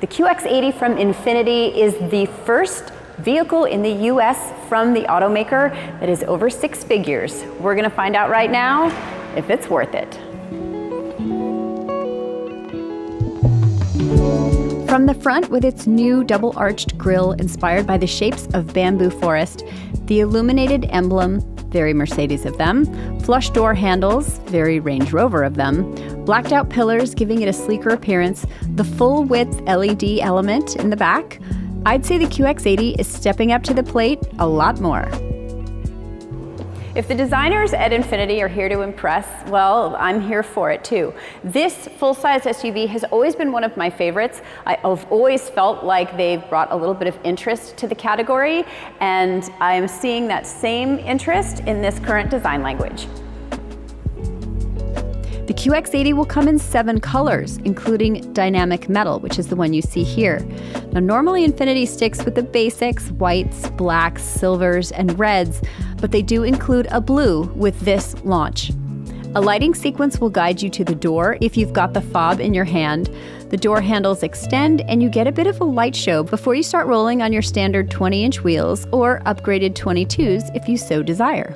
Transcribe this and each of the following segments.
The QX80 from Infiniti is the first vehicle in the US from the automaker that is over 6 figures. We're gonna find out right now if it's worth it. From the front, with its new double-arched grille inspired by the shapes of bamboo forest, the illuminated emblem, very Mercedes of them, flush door handles, very Range Rover of them, blacked out pillars giving it a sleeker appearance, the full-width LED element in the back, I'd say the QX80 is stepping up to the plate a lot more. If the designers at Infiniti are here to impress, well, I'm here for it too. This full-size SUV has always been one of my favorites. I've always felt like they've brought a little bit of interest to the category, and I'm seeing that same interest in this current design language. The QX80 will come in 7 colors, including dynamic metal, which is the one you see here. Now, normally Infiniti sticks with the basics, whites, blacks, silvers, and reds, but they do include a blue with this launch. A lighting sequence will guide you to the door if you've got the fob in your hand. The door handles extend and you get a bit of a light show before you start rolling on your standard 20-inch wheels or upgraded 22s if you so desire.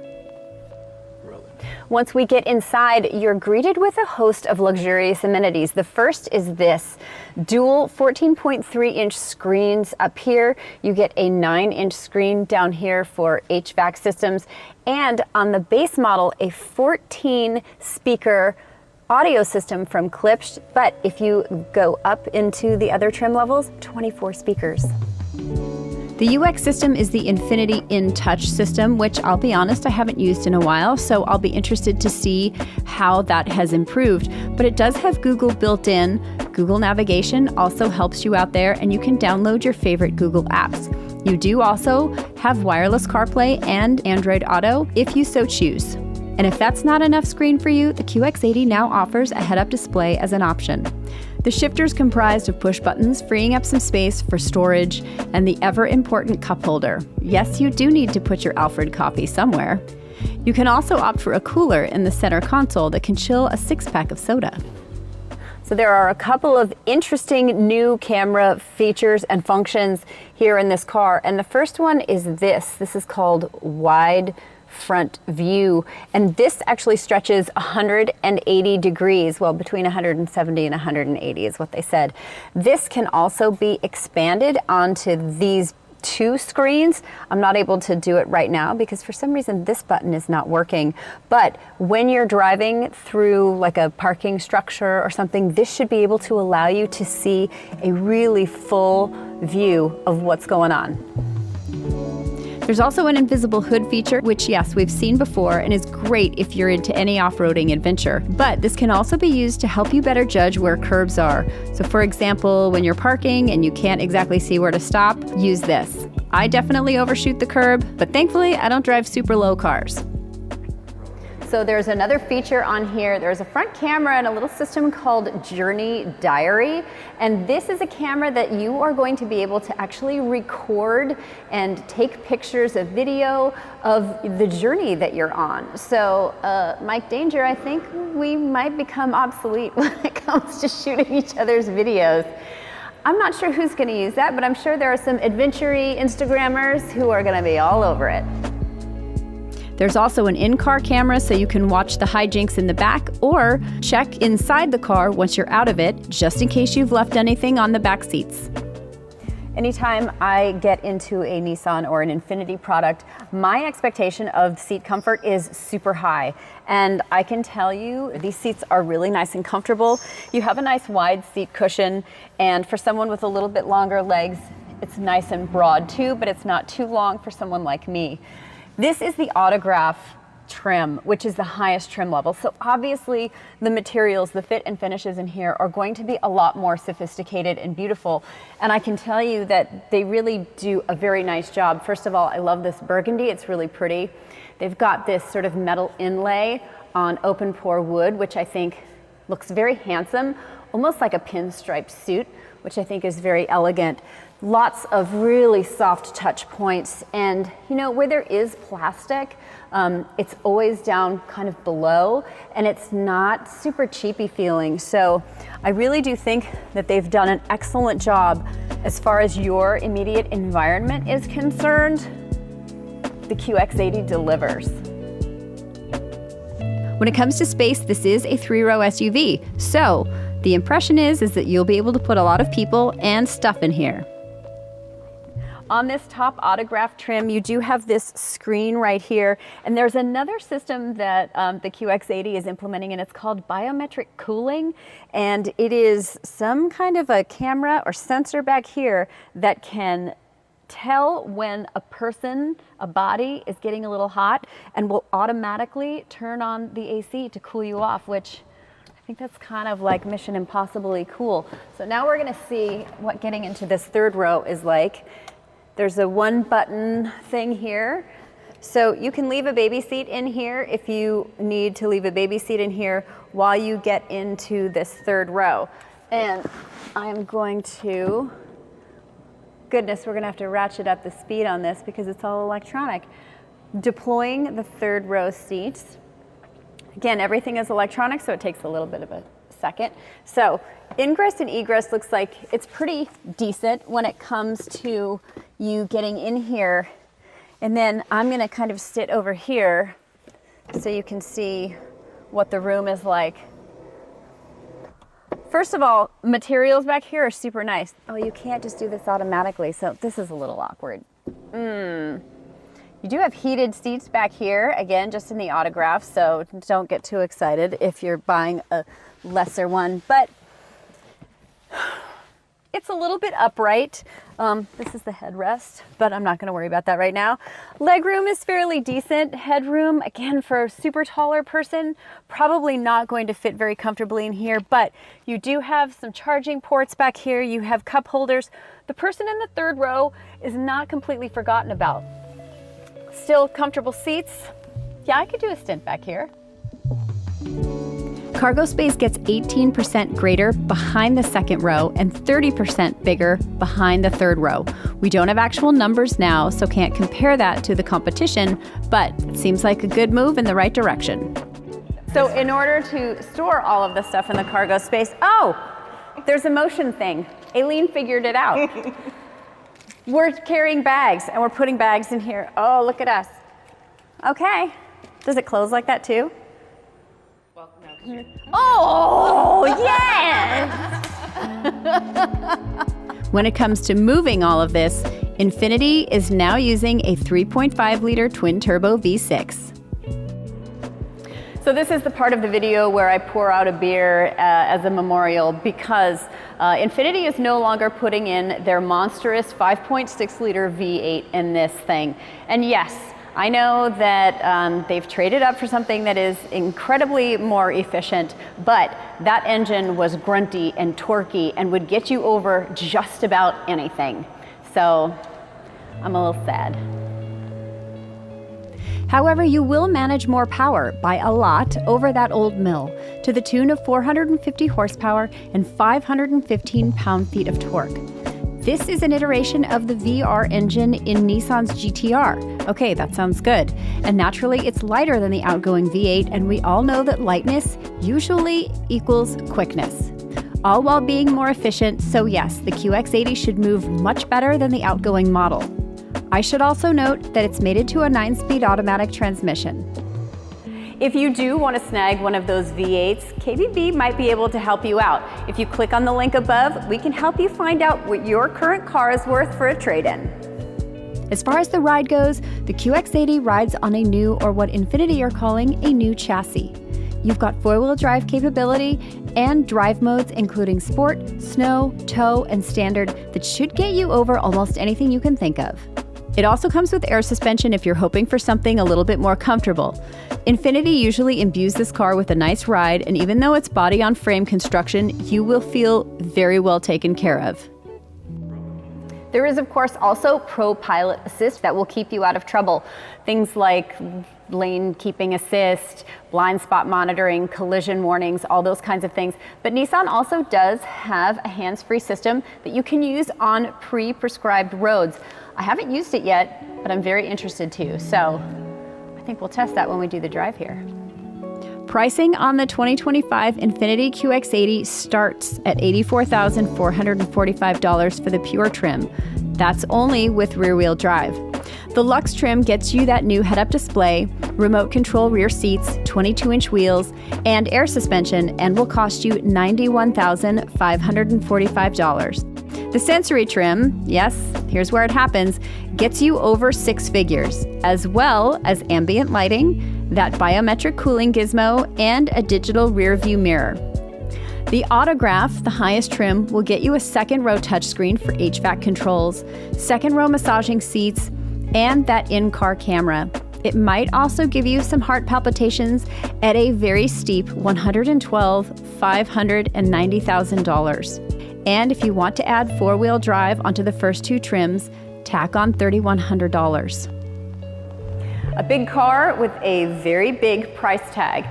Once we get inside, you're greeted with a host of luxurious amenities. The first is this dual 14.3-inch screens up here. You get a 9-inch screen down here for HVAC systems, and on the base model, a 14-speaker audio system from Klipsch, but if you go up into the other trim levels, 24 speakers. The UX system is the Infiniti InTouch system, which I'll be honest, I haven't used in a while, so I'll be interested to see how that has improved. But it does have Google built in. Google Navigation also helps you out there, and you can download your favorite Google apps. You do also have wireless CarPlay and Android Auto if you so choose. And if that's not enough screen for you, the QX80 now offers a head-up display as an option. The shifter's comprised of push buttons, freeing up some space for storage and the ever-important cup holder. Yes, you do need to put your Alfred coffee somewhere. You can also opt for a cooler in the center console that can chill a 6-pack of soda. So there are a couple of interesting new camera features and functions here in this car, and the first one is this. This is called wide front view, and this actually stretches 180 degrees, well, between 170 and 180 is what they said. This can also be expanded onto these 2 screens. I'm not able to do it right now because for some reason this button is not working, but when you're driving through like a parking structure or something, this should be able to allow you to see a really full view of what's going on. There's also an invisible hood feature, which yes, we've seen before and is great if you're into any off-roading adventure. But this can also be used to help you better judge where curbs are. So for example, when you're parking and you can't exactly see where to stop, use this. I definitely overshoot the curb, but thankfully I don't drive super low cars. So there's another feature on here. There's a front camera and a little system called Journey Diary. And this is a camera that you are going to be able to actually record and take pictures of video of the journey that you're on. So Mike Danger, I think we might become obsolete when it comes to shooting each other's videos. I'm not sure who's gonna use that, but I'm sure there are some adventure-y Instagrammers who are gonna be all over it. There's also an in-car camera so you can watch the hijinks in the back or check inside the car once you're out of it, just in case you've left anything on the back seats. Anytime I get into a Nissan or an Infiniti product, my expectation of seat comfort is super high. And I can tell you, these seats are really nice and comfortable. You have a nice wide seat cushion, and for someone with a little bit longer legs, it's nice and broad too, but it's not too long for someone like me. This is the Autograph trim, which is the highest trim level. So obviously the materials, the fit and finishes in here are going to be a lot more sophisticated and beautiful. And I can tell you that they really do a very nice job. First of all, I love this burgundy, it's really pretty. They've got this sort of metal inlay on open pore wood, which I think looks very handsome, almost like a pinstripe suit which I think is very elegant. Lots of really soft touch points, and you know, where there is plastic, it's always down kind of below, and it's not super cheapy feeling. So I really do think that they've done an excellent job as far as your immediate environment is concerned. The QX80 delivers. When it comes to space, this is a 3-row SUV. So the impression is that you'll be able to put a lot of people and stuff in here. On this top autograph trim, you do have this screen right here, and there's another system that the QX80 is implementing, and it's called biometric cooling, and it is some kind of a camera or sensor back here that can tell when a person, a body, is getting a little hot, and will automatically turn on the AC to cool you off, which I think that's kind of like Mission Impossibly cool. So now we're gonna see what getting into this 3rd row is like. There's a 1-button thing here. So you can leave a baby seat in here if you need to leave a baby seat in here while you get into this 3rd row. And I'm going to, goodness, we're gonna have to ratchet up the speed on this because it's all electronic. Deploying the 3rd row seats. Again, everything is electronic, so it takes a little bit of a second. So ingress and egress looks like it's pretty decent when it comes to you getting in here. And then I'm gonna kind of sit over here so you can see what the room is like. First of all, materials back here are super nice. Oh, you can't just do this automatically, so this is a little awkward. You do have heated seats back here, again, just in the autograph, so don't get too excited if you're buying a lesser one, but it's a little bit upright. This is the headrest, but I'm not gonna worry about that right now. Legroom is fairly decent. Headroom, again, for a super taller person, probably not going to fit very comfortably in here, but you do have some charging ports back here. You have cup holders. The person in the 3rd row is not completely forgotten about. Still comfortable seats. Yeah, I could do a stint back here. Cargo space gets 18% greater behind the 2nd row and 30% bigger behind the 3rd row. We don't have actual numbers now, so can't compare that to the competition, but it seems like a good move in the right direction. So in order to store all of the stuff in the cargo space, oh, there's a motion thing. Aileen figured it out. We're carrying bags, and we're putting bags in here. Oh, look at us. Okay. Does it close like that too? Well, no. Oh, yes! When it comes to moving all of this, Infiniti is now using a 3.5-liter twin-turbo V6. So this is the part of the video where I pour out a beer as a memorial, because Infiniti is no longer putting in their monstrous 5.6-liter V8 in this thing. And yes, I know that they've traded up for something that is incredibly more efficient, but that engine was grunty and torquey and would get you over just about anything. So I'm a little sad. However, you will manage more power by a lot over that old mill, to the tune of 450 horsepower and 515 pound-feet of torque. This is an iteration of the VR engine in Nissan's GT-R. Okay, that sounds good. And naturally, it's lighter than the outgoing V8, and we all know that lightness usually equals quickness. All while being more efficient, so yes, the QX80 should move much better than the outgoing model. I should also note that it's mated to a 9-speed automatic transmission. If you do want to snag one of those V8s, KBB might be able to help you out. If you click on the link above, we can help you find out what your current car is worth for a trade-in. As far as the ride goes, the QX80 rides on a new, or what Infiniti are calling a new chassis. You've got 4-wheel drive capability and drive modes including Sport, Snow, Tow, and Standard that should get you over almost anything you can think of. It also comes with air suspension if you're hoping for something a little bit more comfortable. Infiniti usually imbues this car with a nice ride, and even though it's body-on-frame construction, you will feel very well taken care of. There is, of course, also Pro Pilot Assist that will keep you out of trouble. Things like lane keeping assist, blind spot monitoring, collision warnings, all those kinds of things. But Nissan also does have a hands-free system that you can use on pre-prescribed roads. I haven't used it yet, but I'm very interested to. So I think we'll test that when we do the drive here. Pricing on the 2025 Infiniti QX80 starts at $84,445 for the Pure trim. That's only with rear-wheel drive. The Luxe trim gets you that new head-up display, remote control rear seats, 22-inch wheels, and air suspension, and will cost you $91,545. The Sensory trim, yes, here's where it happens, gets you over 6 figures, as well as ambient lighting, that biometric cooling gizmo, and a digital rear view mirror. The Autograph, the highest trim, will get you a second row touchscreen for HVAC controls, second row massaging seats, and that in-car camera. It might also give you some heart palpitations at a very steep $112,590,000. And if you want to add four-wheel drive onto the first two trims, tack on $3,100. A big car with a very big price tag.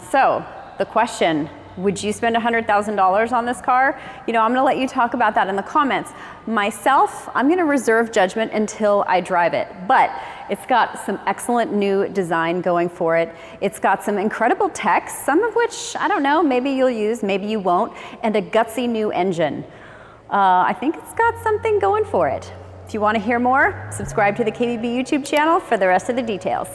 So the question, would you spend $100,000 on this car? You know, I'm gonna let you talk about that in the comments. Myself, I'm gonna reserve judgment until I drive it, but it's got some excellent new design going for it. It's got some incredible tech, some of which, I don't know, maybe you'll use, maybe you won't, and a gutsy new engine. I think it's got something going for it. If you want to hear more, subscribe to the KBB YouTube channel for the rest of the details.